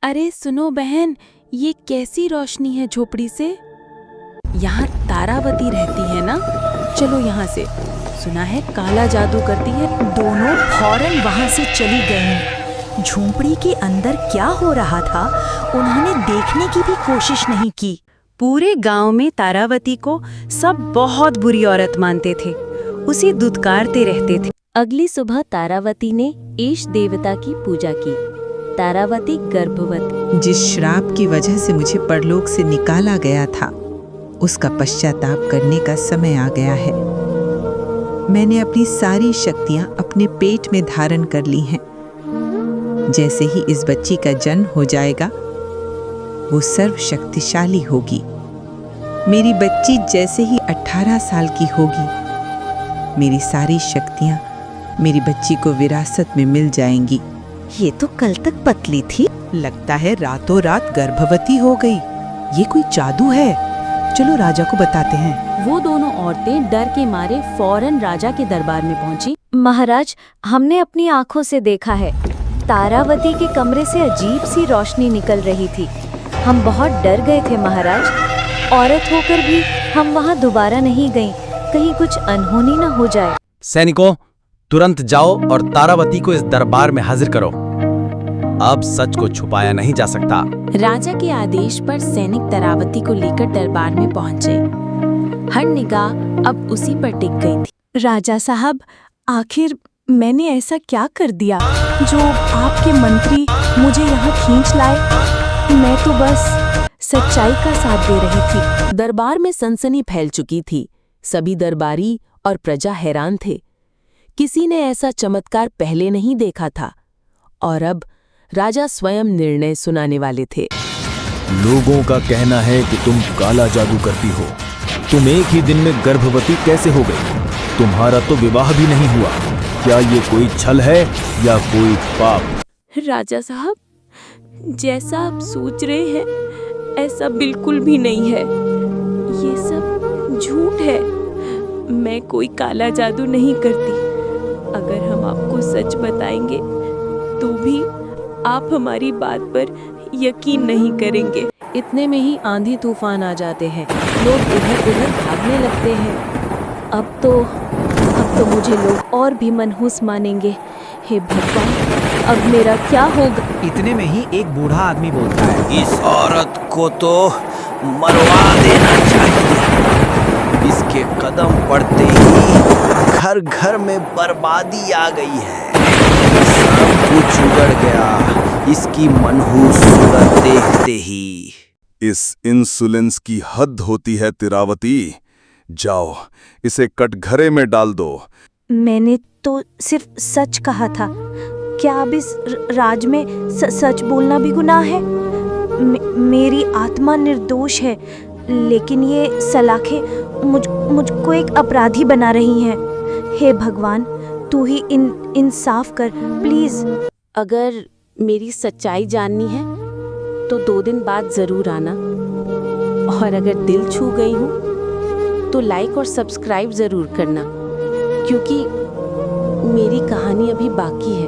अरे सुनो बहन, ये कैसी रोशनी है झोपड़ी से? यहाँ तारावती रहती है ना? चलो यहाँ से। सुना है काला जादू करती है। दोनों फौरन वहां से चली गईं। झोंपड़ी के अंदर क्या हो रहा था उन्होंने देखने की भी कोशिश नहीं की। पूरे गांव में तारावती को सब बहुत बुरी औरत मानते थे, उसे दुत्कारते रहते थे। अगली सुबह तारावती ने ईश देवता की पूजा की। तारावती गर्भवती। जिस श्राप की वजह से मुझे परलोक से निकाला गया था, उसका पश्चाताप करने का समय आ गया है। मैंने अपनी सारी शक्तियां अपने पेट में धारण कर ली हैं। जैसे ही इस बच्ची का जन्म हो जाएगा, वो सर्वशक्तिशाली होगी। मेरी बच्ची जैसे ही 18 साल की होगी, मेरी सारी शक्तियां मेरी बच्ची को विरासत में मिल जाएंगी। ये तो कल तक पतली थी, लगता है रातों रात गर्भवती हो गई। ये कोई जादू है। चलो राजा को बताते हैं। वो दोनों औरतें डर के मारे फौरन राजा के दरबार में पहुंची। महाराज, हमने अपनी आंखों से देखा है, तारावती के कमरे से अजीब सी रोशनी निकल रही थी। हम बहुत डर गए थे महाराज। औरत होकर भी हम वहां दोबारा नहीं गईं, कहीं कुछ अनहोनी न हो जाए। सैनिकों, तुरंत जाओ और तारावती को इस दरबार में हाजिर करो। अब सच को छुपाया नहीं जा सकता। राजा के आदेश पर सैनिक तारावती को लेकर दरबार में पहुंचे। हर निगाह अब उसी पर टिक गई थी। राजा साहब, आखिर मैंने ऐसा क्या कर दिया जो आपके मंत्री मुझे यहाँ खींच लाए? मैं तो बस सच्चाई का साथ दे रही थी। दरबार में सनसनी फैल चुकी थी। सभी दरबारी और प्रजा हैरान थे। किसी ने ऐसा चमत्कार पहले नहीं देखा था और अब राजा स्वयं निर्णय सुनाने वाले थे। लोगों का कहना है कि तुम काला जादू करती हो। तुम एक ही दिन में गर्भवती कैसे हो गई? तुम्हारा तो विवाह भी नहीं हुआ। क्या ये कोई छल है या कोई पाप? राजा साहब, जैसा आप सोच रहे हैं ऐसा बिल्कुल भी नहीं है। ये सब झूठ है। मैं कोई काला जादू नहीं करती। अगर हम आपको सच बताएंगे तो भी आप हमारी बात पर यकीन नहीं करेंगे। इतने में ही आंधी तूफान आ जाते हैं। लोग इधर उधर भागने लगते हैं। अब तो मुझे लोग और भी मनहूस मानेंगे। हे भगवान, अब मेरा क्या होगा? इतने में ही एक बूढ़ा आदमी बोलता है, इस औरत को तो मरवा देना चाहिए। इसके कदम पड़ते ही घर घर में बर्बादी आ गई है। सब कुछ उजड़ गया इसकी मनहूस सूरत देखते ही। इस इंसुलेंस की हद होती है तिरावती। जाओ, इसे कटघरे में डाल दो। मैंने तो सिर्फ सच कहा था। क्या अब इस राज में सच बोलना भी गुनाह है? मेरी आत्मा निर्दोष है, लेकिन ये सलाखें मुझको एक अपराधी बना रही हैं। हे भगवान, तू ही इंसाफ कर प्लीज। अगर मेरी सच्चाई जाननी है तो 2 दिन बाद जरूर आना। और अगर दिल छू गई हूँ तो लाइक और सब्सक्राइब जरूर करना, क्योंकि मेरी कहानी अभी बाकी है।